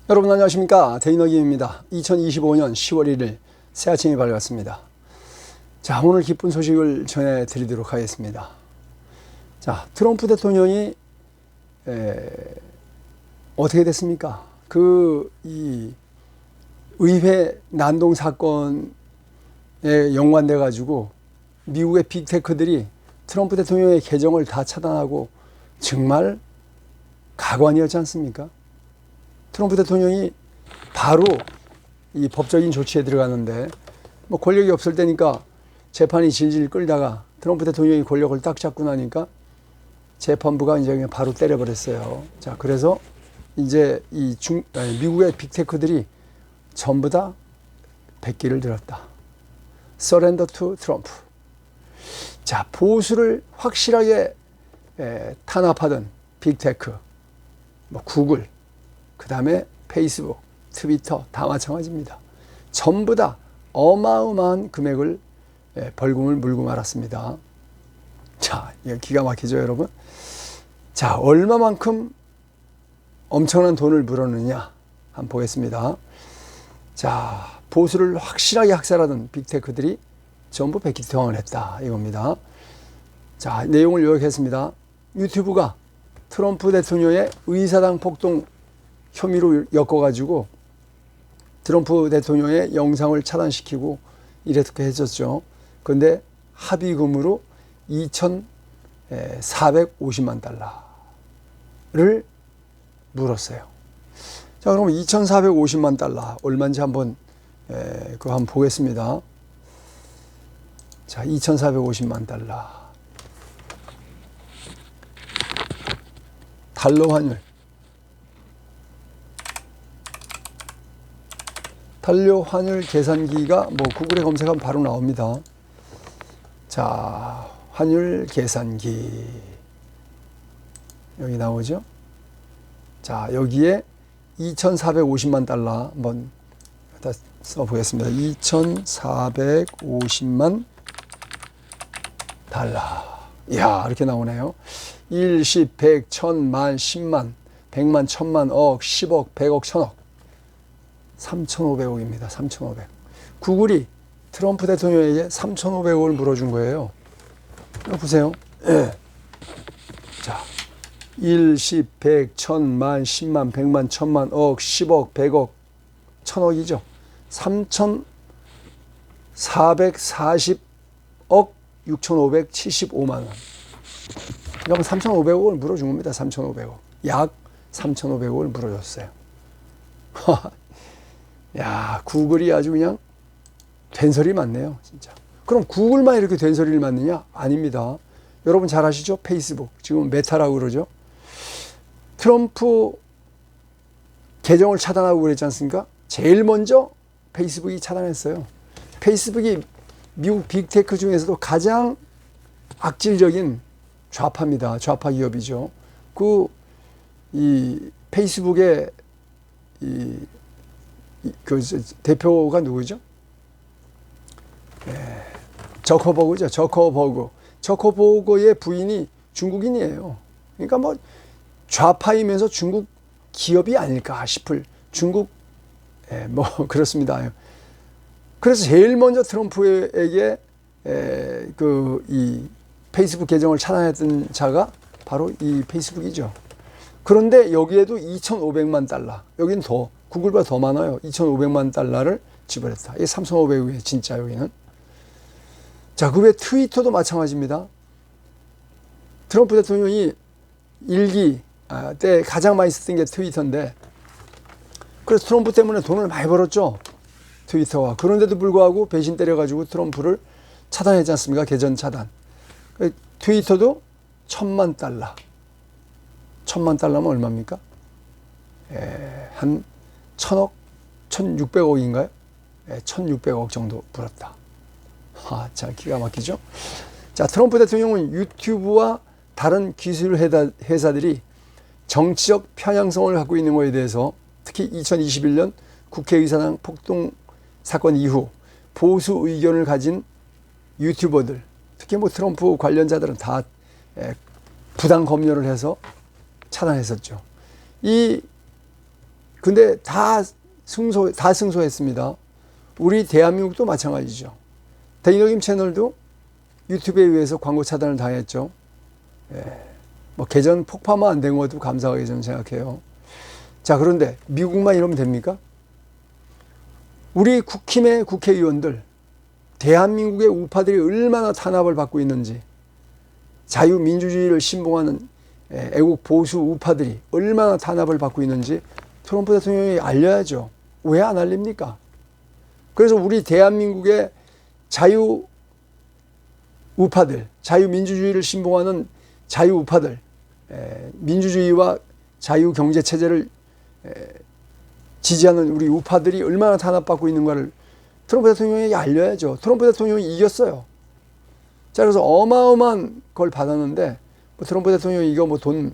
여러분 안녕하십니까. 데이너김입니다. 2025년 10월 1일 새 아침이 밝았습니다. 자, 오늘 기쁜 소식을 전해드리도록 하겠습니다. 자, 트럼프 대통령이 어떻게 됐습니까? 이 의회 난동 사건에 연관돼 가지고 미국의 빅테크들이 트럼프 대통령의 계정을 다 차단하고 정말 가관이었지 않습니까? 트럼프 대통령이 바로 이 법적인 조치에 들어가는데, 뭐 권력이 없을 때니까 재판이 질질 끌다가 트럼프 대통령이 권력을 딱 잡고 나니까 재판부가 이제 그냥 바로 때려버렸어요. 자, 그래서 이제 미국의 빅테크들이 전부 다 백기를 들었다. Surrender to Trump. 자, 보수를 확실하게 탄압하던 빅테크, 뭐 구글, 그 다음에 페이스북, 트위터 다 마찬가지입니다. 전부 다 어마어마한 금액을 벌금을 물고 말았습니다. 자, 이거 기가 막히죠, 여러분? 자, 얼마만큼 엄청난 돈을 물었느냐 한번 보겠습니다. 자, 보수를 확실하게 학살하던 빅테크들이 전부 백기통을 했다 이겁니다. 자, 내용을 요약했습니다. 유튜브가 트럼프 대통령의 의사당 폭동 혐의로 엮어가지고 트럼프 대통령의 영상을 차단시키고 이렇게 했었죠. 그런데 합의금으로 2,450만 달러를 물었어요. 자, 그럼 2,450만 달러 얼마인지 한번 보겠습니다. 자, 2,450만 달러. 달러 환율. 달러 환율 계산기가 뭐 구글에 검색하면 바로 나옵니다. 자, 환율 계산기. 여기 나오죠? 자, 여기에 2,450만 달러 한번 써보겠습니다. 2,450만 달러. 이야, 이렇게 나오네요. 1, 10, 100, 1000만, 10만, 100만, 1000만, 억, 10억, 100억, 1000억. 3,500억입니다. 3,500. 구글이 트럼프 대통령에게 3,500억을 물어준 거예요. 이거 보세요. 예. 자, 1, 10, 100, 1000만, 10만, 100만, 1000만, 억, 10억, 100억, 1000억이죠. 3,440억 6,575만 원. 그러면 3,500억을 물어준 겁니다. 3,500억. 약 3,500억을 물어줬어요. 야, 구글이 아주 그냥 된소리 많네요, 진짜. 그럼 구글만 이렇게 된소리를 맞느냐? 아닙니다. 여러분 잘 아시죠? 페이스북. 지금 메타라고 그러죠? 트럼프 계정을 차단하고 그랬지 않습니까? 제일 먼저 페이스북이 차단했어요. 페이스북이 미국 빅테크 중에서도 가장 악질적인 좌파입니다. 좌파 기업이죠. 이 페이스북의 그 대표가 누구죠? 저커버그죠. 저커버그의 부인이 중국인이에요. 그러니까 뭐 좌파이면서 중국 기업이 아닐까 싶을 중국, 뭐 그렇습니다. 그래서 제일 먼저 트럼프에게 이 페이스북 계정을 차단했던 자가 바로 이 페이스북이죠. 그런데 여기에도 2,500만 달러, 여기는 더 구글보다 더 많아요. 2,500만 달러를 지불했다. 이게 3,500억이에요, 진짜 여기는. 자, 그 외 트위터도 마찬가지입니다. 트럼프 대통령이 일기 때 가장 많이 썼던 게 트위터인데, 그래서 트럼프 때문에 돈을 많이 벌었죠, 트위터가. 그런데도 불구하고 배신 때려가지고 트럼프를 차단했지 않습니까? 계정 차단. 트위터도 1,000만 달러. 1,000만 달러면 얼마입니까? 한 1,000억, 1,600억인가요? 1,600억 정도 불었다. 자, 기가 막히죠? 자, 트럼프 대통령은 유튜브와 다른 기술 회사들이 정치적 편향성을 갖고 있는 것에 대해서 특히 2021년 국회의사당 폭동 사건 이후 보수 의견을 가진 유튜버들, 특히 뭐 트럼프 관련자들은 다 부당 검열을 해서 차단했었죠. 이 근데 다 승소했습니다. 우리 대한민국도 마찬가지죠. 대인어김 채널도 유튜브에 의해서 광고 차단을 당했죠. 뭐 계정 폭파만 안 된 것도 감사하게 저는 생각해요. 자, 그런데 미국만 이러면 됩니까? 우리 국힘의 국회의원들, 대한민국의 우파들이 얼마나 탄압을 받고 있는지, 자유민주주의를 신봉하는 애국 보수 우파들이 얼마나 탄압을 받고 있는지 트럼프 대통령이 알려야죠. 왜 안 알립니까? 그래서 우리 대한민국의 자유 우파들, 자유민주주의를 신봉하는 자유 우파들, 민주주의와 자유 경제 체제를 지지하는 우리 우파들이 얼마나 탄압받고 있는가를 트럼프 대통령에게 알려야죠. 트럼프 대통령이 이겼어요. 자, 그래서 어마어마한 걸 받았는데 뭐 트럼프 대통령이 이거 뭐 돈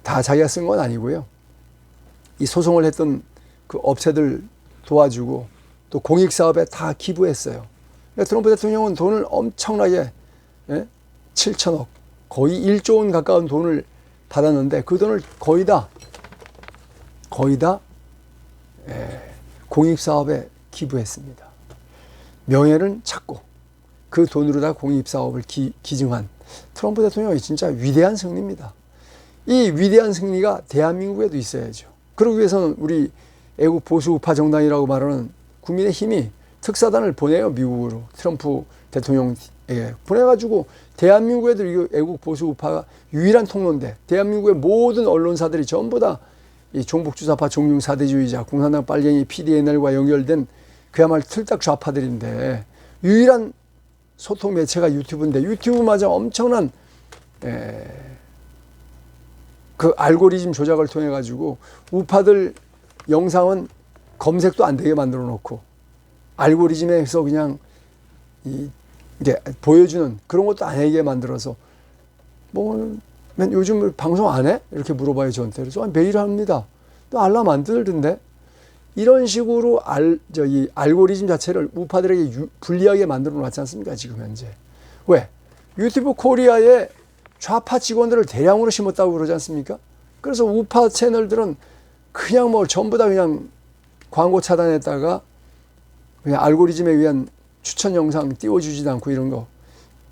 다 자기가 쓴 건 아니고요. 이 소송을 했던 그 업체들 도와주고 또 공익사업에 다 기부했어요. 그러니까 트럼프 대통령은 돈을 엄청나게 7천억 거의 1조 원 가까운 돈을 받았는데 그 돈을 거의 다 공익사업에 기부했습니다. 명예는 찾고 그 돈으로 다 공익사업을 기증한 트럼프 대통령이 진짜 위대한 승리입니다. 이 위대한 승리가 대한민국에도 있어야죠. 그러기 위해서는 우리 애국 보수 우파 정당이라고 말하는 국민의힘이 특사단을 보내요. 미국으로 트럼프 대통령에게 보내가지고 대한민국에도 이 애국 보수 우파가 유일한 통로인데 대한민국의 모든 언론사들이 전부 다 이 종북주사파 종융사대주의자 공산당 빨갱이 PDNL과 연결된 그야말로 틀딱 좌파들인데 유일한 소통 매체가 유튜브인데 유튜브마저 엄청난 그 알고리즘 조작을 통해 가지고 우파들 영상은 검색도 안 되게 만들어 놓고 알고리즘에서 그냥 이게 보여주는 그런 것도 안 하게 만들어서 뭐 요즘 방송 안 해? 이렇게 물어봐요 저한테. 그래서 매일 합니다. 또 알람 안 뜨던데 이런 식으로 알고리즘 자체를 우파들에게 불리하게 만들어 놨지 않습니까 지금 현재. 왜? 유튜브 코리아에 좌파 직원들을 대량으로 심었다고 그러지 않습니까? 그래서 우파 채널들은 그냥 뭐 전부 다 그냥 광고 차단했다가 그냥 알고리즘에 의한 추천 영상 띄워주지도 않고 이런 거.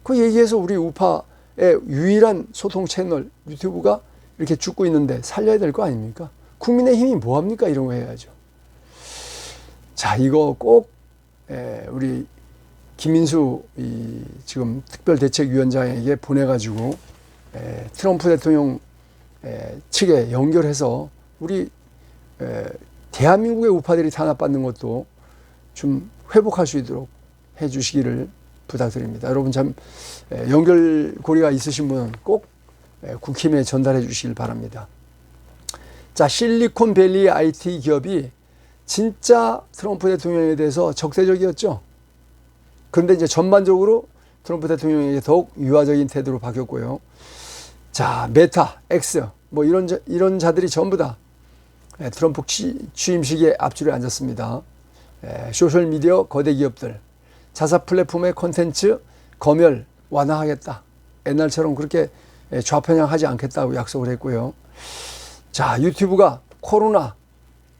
그 얘기해서 우리 우파의 유일한 소통 채널 유튜브가 이렇게 죽고 있는데 살려야 될 거 아닙니까? 국민의힘이 뭐합니까? 이런 거 해야죠. 자, 이거 꼭 우리 김민수 지금 특별대책위원장에게 보내가지고 트럼프 대통령 측에 연결해서 우리 대한민국의 우파들이 탄압받는 것도 좀 회복할 수 있도록 해주시기를 부탁드립니다. 여러분 참 연결고리가 있으신 분은 꼭 국힘에 전달해 주시길 바랍니다. 자, 실리콘밸리 IT 기업이 진짜 트럼프 대통령에 대해서 적대적이었죠. 그런데 이제 전반적으로 트럼프 대통령에게 더욱 유화적인 태도로 바뀌었고요. 자, 메타, X 뭐 이런 자들이 전부 다 트럼프 취임식에 앞줄에 앉았습니다. 소셜미디어 거대 기업들 자사 플랫폼의 콘텐츠 검열 완화하겠다. 옛날처럼 그렇게 좌편향하지 않겠다고 약속을 했고요. 자, 유튜브가 코로나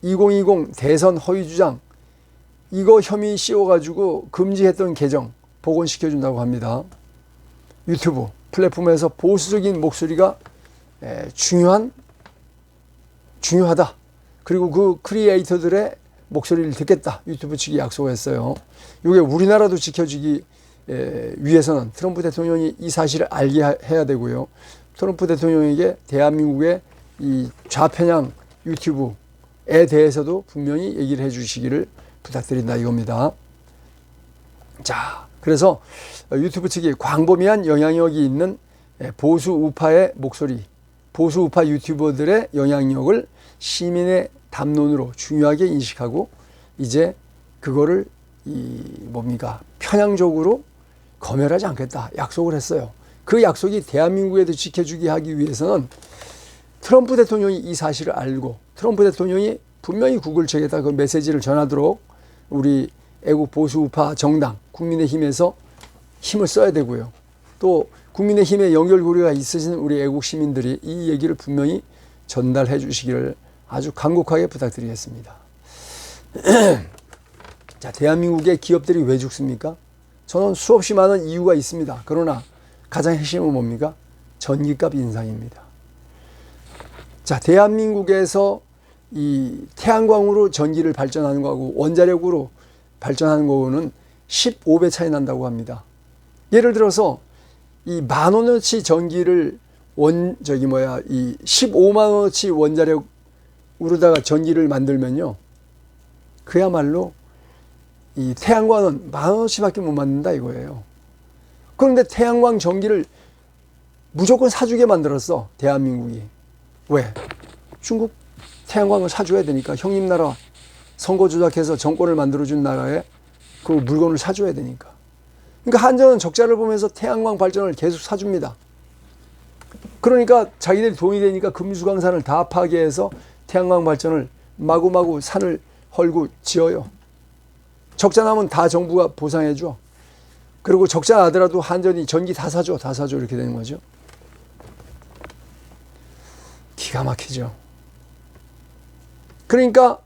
2020 대선 허위 주장 이거 혐의 씌워가지고 금지했던 계정 복원시켜준다고 합니다. 유튜브 플랫폼에서 보수적인 목소리가 중요하다. 그리고 그 크리에이터들의 목소리를 듣겠다. 유튜브 측이 약속했어요. 이게 우리나라도 지켜지기 위해서는 트럼프 대통령이 이 사실을 알게 해야 되고요. 트럼프 대통령에게 대한민국의 이 좌편향 유튜브에 대해서도 분명히 얘기를 해 주시기를 부탁드린다 이겁니다. 자, 그래서 유튜브 측이 광범위한 영향력이 있는 보수 우파의 목소리, 보수 우파 유튜버들의 영향력을 시민의 담론으로 중요하게 인식하고 이제 그거를 편향적으로 검열하지 않겠다 약속을 했어요. 그 약속이 대한민국에도 지켜주게 하기 위해서는 트럼프 대통령이 이 사실을 알고 트럼프 대통령이 분명히 구글 측에다 그 메시지를 전하도록 우리 애국 보수 우파 정당 국민의힘에서 힘을 써야 되고요. 또 국민의힘에 연결고리가 있으신 우리 애국 시민들이 이 얘기를 분명히 전달해 주시기를 아주 간곡하게 부탁드리겠습니다. 자, 대한민국의 기업들이 왜 죽습니까? 저는 수없이 많은 이유가 있습니다. 그러나 가장 핵심은 뭡니까? 전기값 인상입니다. 자, 대한민국에서 이 태양광으로 전기를 발전하는 거하고 원자력으로 발전하는 거는 15배 차이 난다고 합니다. 예를 들어서 이 10,000원어치 전기를 이 15만원어치 원자력으로다가 전기를 만들면요, 그야말로 이 태양광은 10,000원어치밖에 못 만든다 이거예요. 그런데 태양광 전기를 무조건 사주게 만들었어, 대한민국이. 왜? 중국 태양광을 사줘야 되니까. 형님 나라 선거 조작해서 정권을 만들어준 나라에 그 물건을 사줘야 되니까. 그러니까 한전은 적자를 보면서 태양광 발전을 계속 사줍니다. 그러니까 자기들이 돈이 되니까 금수강산을 다 파괴해서 태양광 발전을 마구마구 산을 헐고 지어요. 적자 나면 다 정부가 보상해줘. 그리고 적자 나더라도 한전이 전기 다 사줘 이렇게 되는 거죠. 기가 막히죠. 그러니까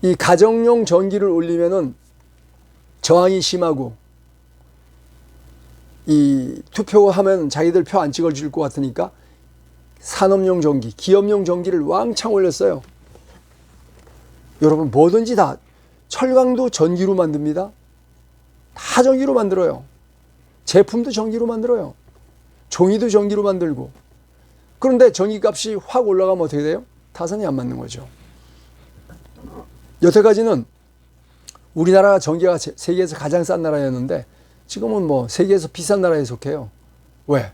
이 가정용 전기를 올리면은 저항이 심하고, 이 투표하면 자기들 표 안 찍어줄 것 같으니까 산업용 전기, 기업용 전기를 왕창 올렸어요. 여러분, 뭐든지 다, 철강도 전기로 만듭니다. 다 전기로 만들어요. 제품도 전기로 만들어요. 종이도 전기로 만들고. 그런데 전기값이 확 올라가면 어떻게 돼요? 타산이 안 맞는 거죠. 여태까지는 우리나라가 전기가 세계에서 가장 싼 나라였는데 지금은 뭐 세계에서 비싼 나라에 속해요. 왜?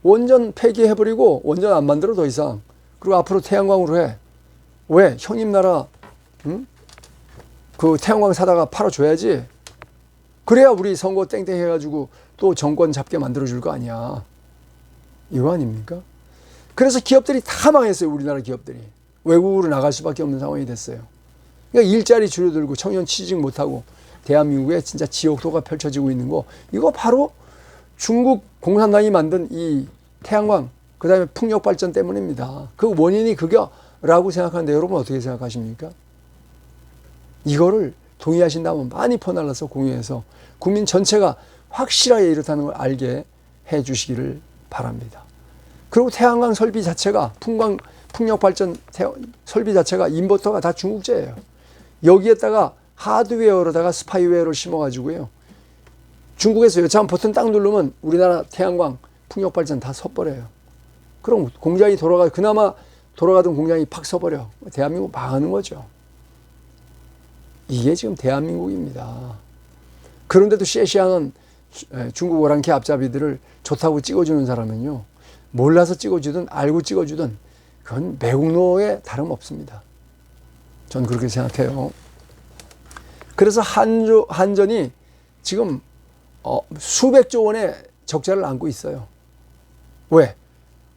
원전 폐기해버리고 원전 안 만들어 더 이상. 그리고 앞으로 태양광으로 해. 왜? 형님 나라 그 태양광 사다가 팔아줘야지. 그래야 우리 선거 땡땡 해가지고 또 정권 잡게 만들어줄 거 아니야. 이거 아닙니까? 그래서 기업들이 다 망했어요. 우리나라 기업들이. 외국으로 나갈 수밖에 없는 상황이 됐어요. 그러니까 일자리 줄어들고 청년 취직 못하고 대한민국에 진짜 지옥도가 펼쳐지고 있는 거, 이거 바로 중국 공산당이 만든 이 태양광, 그 다음에 풍력발전 때문입니다. 그 원인이 그거라고 생각하는데 여러분 어떻게 생각하십니까? 이거를 동의하신다면 많이 퍼날라서 공유해서 국민 전체가 확실하게 이렇다는 걸 알게 해 주시기를 바랍니다. 그리고 태양광 설비 자체가, 풍력발전 설비 자체가 인버터가 다 중국제예요. 여기에다가 하드웨어로다가 스파이웨어를 심어가지고요, 중국에서 여차하면 버튼 딱 누르면 우리나라 태양광 풍력발전 다 서버려요. 그럼 공장이 그나마 돌아가던 공장이 팍 서버려. 대한민국 망하는 거죠. 이게 지금 대한민국입니다. 그런데도 쉐시하는 중국 오랑캐 앞잡이들을 좋다고 찍어주는 사람은요, 몰라서 찍어주든 알고 찍어주든 그건 매국노에 다름없습니다. 전 그렇게 생각해요. 그래서 한전이 지금 수백조 원의 적자를 안고 있어요. 왜?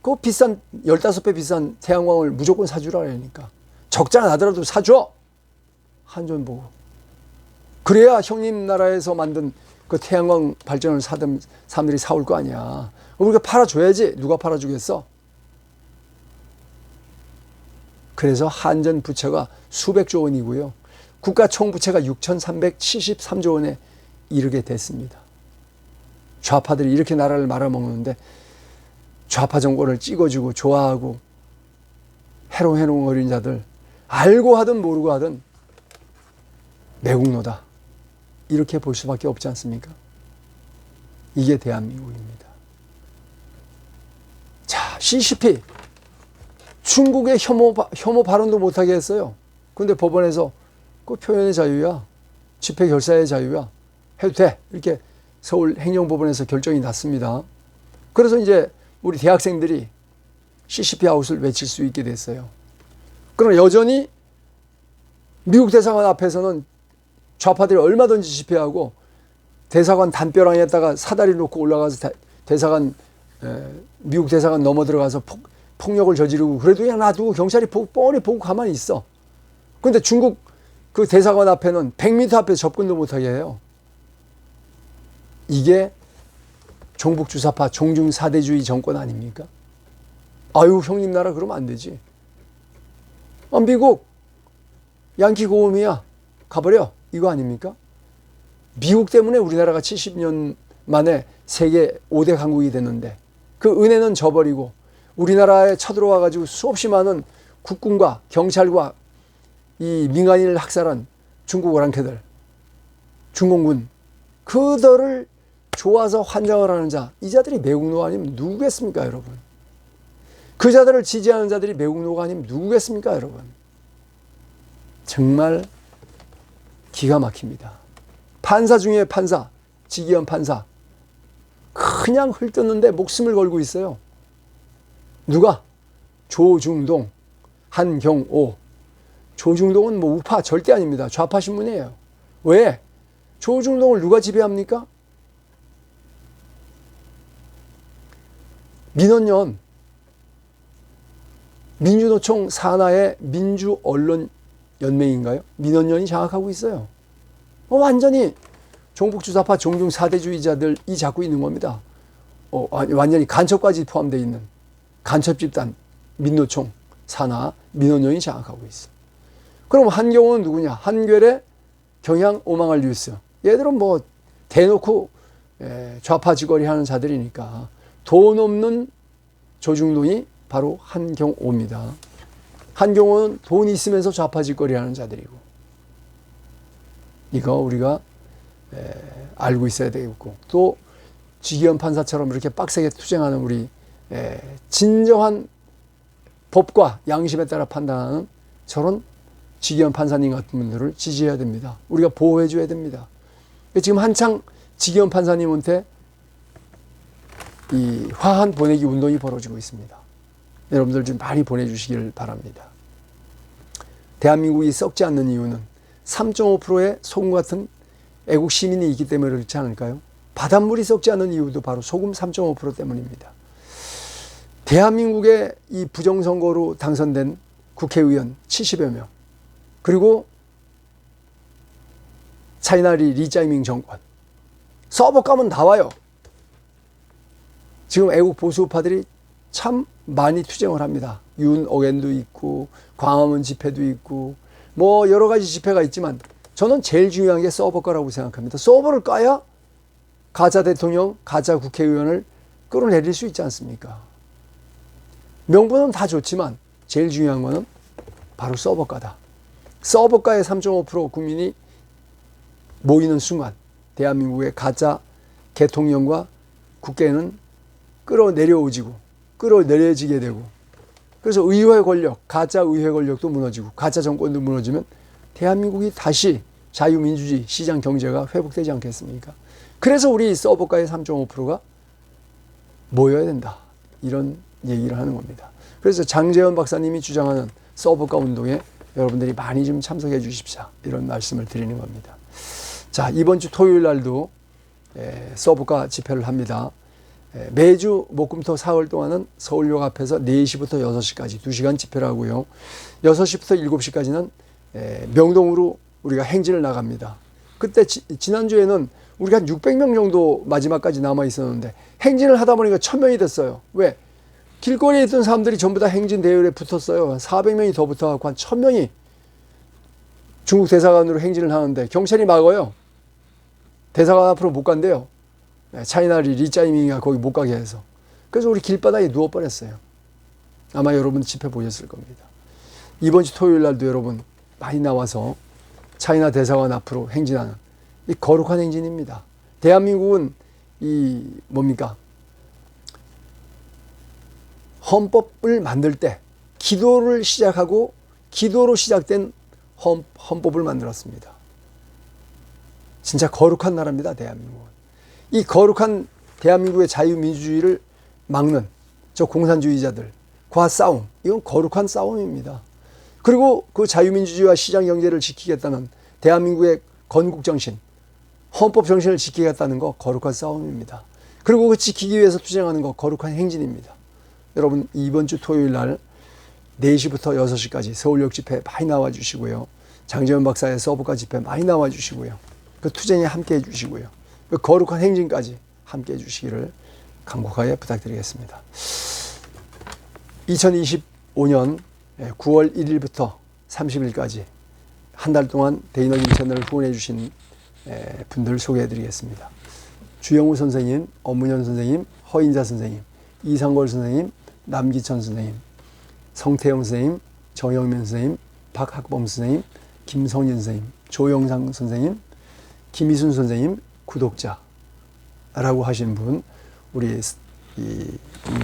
그 비싼 15배 비싼 태양광을 무조건 사주라 그러니까. 적자 나더라도 사줘! 한전 보고. 그래야 형님 나라에서 만든 그 태양광 발전을 사던 사람들이 사올 거 아니야. 우리가 팔아줘야지. 누가 팔아주겠어? 그래서 한전 부채가 수백조 원이고요. 국가 총부채가 6,373조 원에 이르게 됐습니다. 좌파들이 이렇게 나라를 말아먹는데 좌파 정권을 찍어주고 좋아하고 해롱해롱 어린 자들, 알고 하든 모르고 하든 매국노다, 이렇게 볼 수밖에 없지 않습니까? 이게 대한민국입니다. 자, CCP 중국의 혐오 발언도 못하게 했어요. 그런데 법원에서 그 표현의 자유야, 집회 결사의 자유야, 해도 돼, 이렇게 서울 행정법원에서 결정이 났습니다. 그래서 이제 우리 대학생들이 CCP 아웃을 외칠 수 있게 됐어요. 그러나 여전히 미국 대사관 앞에서는 좌파들이 얼마든지 집회하고, 대사관 담벼락에다가 사다리 놓고 올라가서 미국 대사관 넘어 들어가서 폭력을 저지르고, 그래도 그냥 놔두고 경찰이 뻔히 보고 가만히 있어. 그런데 중국 그 대사관 앞에는 100m 앞에 접근도 못하게 해요. 이게 종북주사파 종중사대주의 정권 아닙니까? 아유, 형님 나라 그러면 안 되지. 미국 양키 고음이야. 가버려. 이거 아닙니까? 미국 때문에 우리나라가 70년 만에 세계 5대 강국이 됐는데 그 은혜는 저버리고 우리나라에 쳐들어와 가지고 수없이 많은 국군과 경찰과 이 민간인을 학살한 중국 오랑캐들, 중공군, 그들을 좋아서 환장을 하는 자, 이 자들이 매국노 아니면 누구겠습니까, 여러분? 그 자들을 지지하는 자들이 매국노가 아니면 누구겠습니까, 여러분? 정말 기가 막힙니다. 판사 중에 판사, 지기현 판사, 그냥 흘떴는데 목숨을 걸고 있어요. 누가? 조중동, 한경오. 조중동은 뭐 우파 절대 아닙니다. 좌파 신문이에요. 왜? 조중동을 누가 지배합니까? 민원연, 민주노총 산하의 민주언론연맹인가요? 민원연이 장악하고 있어요. 완전히 종북주사파 종중 사대주의자들이 잡고 있는 겁니다. 완전히 간첩까지 포함되어 있는 간첩집단 민노총 산하 민원연이 장악하고 있어. 그럼 한경호는 누구냐? 한결의 경향 오망할 뉴스. 얘들은 뭐 대놓고 좌파 지거리 하는 자들이니까 돈 없는 조중동이 바로 한경호입니다. 한경호는 돈 있으면서 좌파 짓거리 하는 자들이고, 이거 우리가 알고 있어야 되겠고, 또 지기현 판사처럼 이렇게 빡세게 투쟁하는 우리 진정한 법과 양심에 따라 판단하는 저런 지기현 판사님 같은 분들을 지지해야 됩니다. 우리가 보호해 줘야 됩니다. 지금 한창 지기현 판사님한테 이 화한 보내기 운동이 벌어지고 있습니다. 여러분들 좀 많이 보내주시길 바랍니다. 대한민국이 썩지 않는 이유는 3.5%의 소금 같은 애국 시민이 있기 때문에 그렇지 않을까요? 바닷물이 썩지 않는 이유도 바로 소금 3.5% 때문입니다. 대한민국의 이 부정선거로 당선된 국회의원 70여 명, 그리고 차이나리 리짜이밍 정권, 서버 가면 나와요. 지금 애국 보수우파들이 참 많이 투쟁을 합니다. 윤옥엔도 있고 광화문 집회도 있고 뭐 여러 가지 집회가 있지만 저는 제일 중요한 게 서버 거라고 생각합니다. 서버를 까야 가짜 대통령, 가짜 국회의원을 끌어내릴 수 있지 않습니까? 명분은 다 좋지만 제일 중요한 거는 바로 서버가다. 서버가에 3.5% 국민이 모이는 순간 대한민국의 가짜 대통령과 국회는 끌어내려지게 되고, 그래서 의회 권력, 가짜 의회 권력도 무너지고 가짜 정권도 무너지면 대한민국이 다시 자유민주주의 시장 경제가 회복되지 않겠습니까? 그래서 우리 서버가의 3.5%가 모여야 된다, 이런 얘기를 하는 겁니다. 그래서 장재현 박사님이 주장하는 서버가 운동에 여러분들이 많이 좀 참석해 주십시오, 이런 말씀을 드리는 겁니다. 자, 이번 주 토요일 날도 서버가 집회를 합니다. 매주 목금토 사흘 동안은 서울역 앞에서 4시부터 6시까지 2시간 집회를 하고요. 6시부터 7시까지는 명동으로 우리가 행진을 나갑니다. 그때 지난주에는 우리가 한 600명 정도 마지막까지 남아 있었는데 행진을 하다 보니까 1000명이 됐어요. 왜? 길거리에 있던 사람들이 전부 다 행진 대열에 붙었어요. 400명이 더 붙어갖고 한 1000명이 중국 대사관으로 행진을 하는데 경찰이 막아요. 대사관 앞으로 못 간대요. 차이나리 리짜이밍이가 거기 못 가게 해서. 그래서 우리 길바닥에 누워버렸어요. 아마 여러분 집회 보셨을 겁니다. 이번 주 토요일 날도 여러분 많이 나와서 차이나 대사관 앞으로 행진하는 이 거룩한 행진입니다. 대한민국은 이 뭡니까? 헌법을 만들 때 기도를 시작하고 기도로 시작된 헌법을 만들었습니다. 진짜 거룩한 나라입니다, 대한민국은. 이 거룩한 대한민국의 자유민주주의를 막는 저 공산주의자들과 싸움, 이건 거룩한 싸움입니다. 그리고 그 자유민주주의와 시장경제를 지키겠다는 대한민국의 건국정신, 헌법정신을 지키겠다는 거 거룩한 싸움입니다. 그리고 그 지키기 위해서 투쟁하는 거 거룩한 행진입니다. 여러분 이번 주 토요일 날 4시부터 6시까지 서울역 집회 많이 나와주시고요. 장재현 박사의 서브가 집회 많이 나와주시고요. 그 투쟁에 함께해 주시고요. 그 거룩한 행진까지 함께해 주시기를 간곡하게 부탁드리겠습니다. 2025년 9월 1일부터 30일까지 한 달 동안 데이너김 채널을 후원해 주신 분들 소개해 드리겠습니다. 주영우 선생님, 엄문현 선생님, 허인자 선생님, 이상걸 선생님, 남기천 선생님, 성태영 선생님, 정영민 선생님, 박학범 선생님, 김성진 선생님, 조영상 선생님, 김희순 선생님, 구독자라고 하신 분, 우리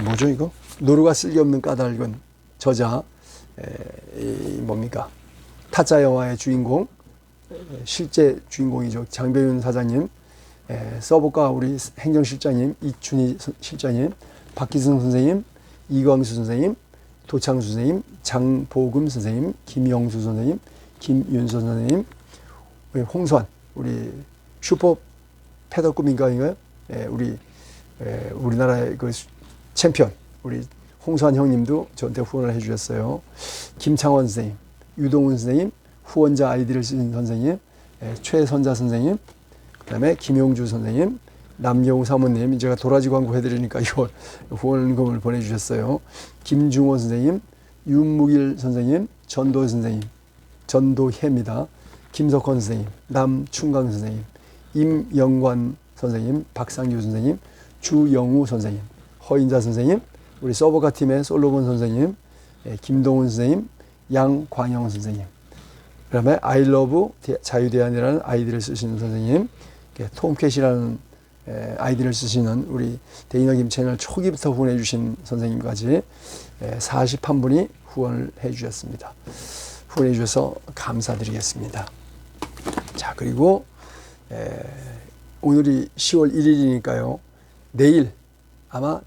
뭐죠 이거? 노루가 쓸데없는 까닭은 저자, 뭡니까? 타짜 영화의 주인공, 실제 주인공이죠. 장배윤 사장님, 서브과 우리 행정실장님, 이춘희 실장님, 박기승 선생님, 이광수 선생님, 도창수 선생님, 장보금 선생님, 김영수 선생님, 김윤서 선생님, 홍수환, 우리 슈퍼 패더급인가요? 우리나라의 그 챔피언, 우리 홍수환 형님도 저한테 후원을 해주셨어요. 김창원 선생님, 유동훈 선생님, 후원자 아이디를 쓰신 선생님, 최선자 선생님, 그 다음에 김용주 선생님, 남경우 사모님, 제가 도라지 광고 해드리니까 이거 후원금을 보내주셨어요. 김중호 선생님, 윤무길 선생님, 전도 선생님, 전도혜입니다. 김석헌 선생님, 남충강 선생님, 임영관 선생님, 박상규 선생님, 주영우 선생님, 허인자 선생님, 우리 서버가 팀의 솔로몬 선생님, 김동훈 선생님, 양광영 선생님, 그 다음에 아이러브 자유대안이라는 아이디를 쓰시는 선생님, 톰캣이라는 아이디를 쓰시는 우리 데이너김 채널 초기부터 후원해 주신 선생님까지 41분이 후원을 해 주셨습니다. 후원해 주셔서 감사드리겠습니다. 자, 그리고 오늘이 10월 1일이니까요. 내일 아마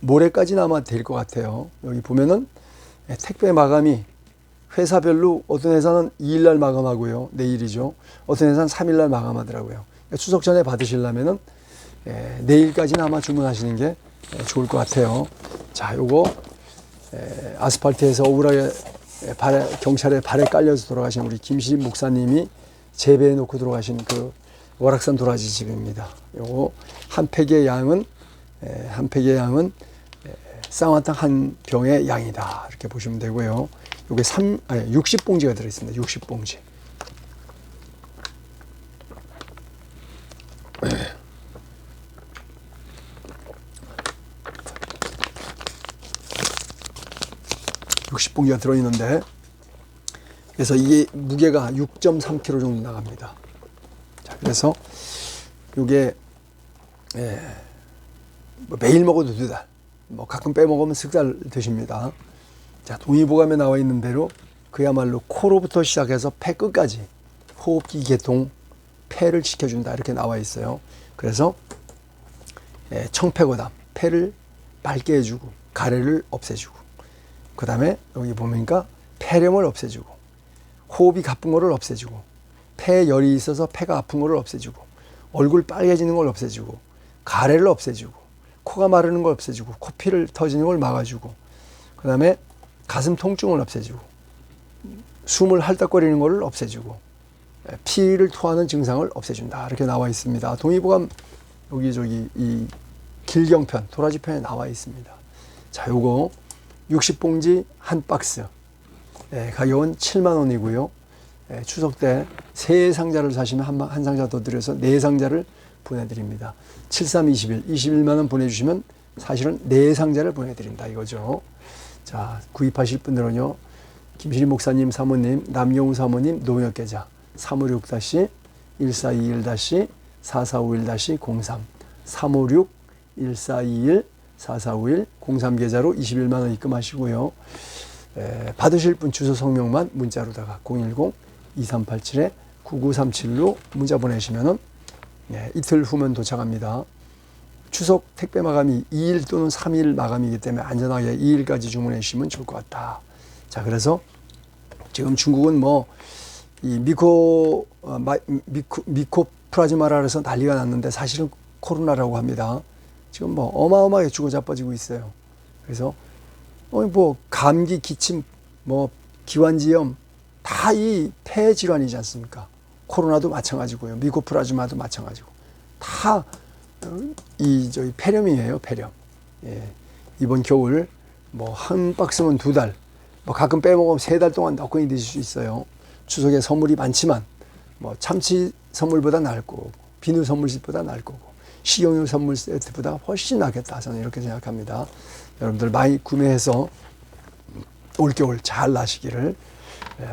모레까지는 아마 될 것 같아요. 여기 보면은 택배 마감이 회사별로 어떤 회사는 2일날 마감하고요. 내일이죠. 어떤 회사는 3일날 마감하더라고요. 추석 전에 받으시려면은 내일까지는 아마 주문하시는 게 좋을 것 같아요. 자, 요거 아스팔트에서 억울하게 경찰에 발에 깔려서 돌아가신 우리 김시림 목사님이 재배해 놓고 돌아가신 그 월악산 도라지 집입니다. 요거 한 팩의 양은 쌍화탕 한 병의 양이다. 이렇게 보시면 되고요. 요게 60봉지가 들어있습니다. 60봉지. (60봉지가) 들어있는데, 그래서 이게 무게가 6.3kg 정도 나갑니다. 자, 그래서 요게 뭐 매일 먹어도 2달, 뭐 가끔 빼먹으면 석 달 드십니다. 자, 동의보감에 나와 있는 대로 그야말로 코로부터 시작해서 폐 끝까지 호흡기 개통, 폐를 지켜준다 이렇게 나와 있어요. 그래서 청폐고담, 폐를 맑게 해주고 가래를 없애주고, 그 다음에 여기 보니까 폐렴을 없애주고, 호흡이 가쁜 거를 없애주고, 폐에 열이 있어서 폐가 아픈 거를 없애주고, 얼굴 빨개지는 걸 없애주고, 가래를 없애주고, 코가 마르는 걸 없애주고, 코피를 터지는 걸 막아주고, 그 다음에 가슴 통증을 없애주고, 숨을 할딱거리는 걸 없애주고, 피를 토하는 증상을 없애준다 이렇게 나와 있습니다. 동의보감 여기저기 이 길경편, 도라지편에 나와 있습니다. 자, 요거 60봉지 한 박스, 가격은 7만 원이고요. 추석 때 3상자를 사시면 한 상자 더 드려서 4상자를 보내드립니다. 7321, 21만 원 보내주시면 사실은 4상자를 보내드린다 이거죠. 자, 구입하실 분들은요, 김시림 목사님 사모님, 남영우 사모님, 노역계좌 356-1421-4451-03, 356-1421-4451-03 계좌로 21만 원 입금하시고요. 받으실 분 주소 성명만 문자로다가 010-2387-9937로 문자 보내시면은 이틀 후면 도착합니다. 추석 택배 마감이 2일 또는 3일 마감이기 때문에 안전하게 2일까지 주문해 주시면 좋을 것 같다. 자, 그래서 지금 중국은 뭐 이 미코플라즈마라 해서 난리가 났는데 사실은 코로나라고 합니다. 지금 뭐 어마어마하게 죽어 자빠지고 있어요. 그래서 뭐 감기, 기침, 뭐 기관지염 다 이 폐 질환이지 않습니까? 코로나도 마찬가지고요. 미코플라즈마도 마찬가지고 다 저희 폐렴이에요. 폐렴. 이번 겨울 뭐 한 박스면 2달, 뭐 가끔 빼먹으면 3달 동안 너끈히 드실 수 있어요. 추석에 선물이 많지만 뭐 참치 선물보다 나을 거고 비누 선물 세트보다 나을 거고 식용유 선물 세트보다 훨씬 낫겠다. 저는 이렇게 생각합니다. 여러분들 많이 구매해서 올겨울 잘 나시기를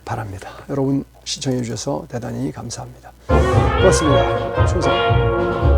바랍니다. 여러분 시청해 주셔서 대단히 감사합니다. 고맙습니다. 충성.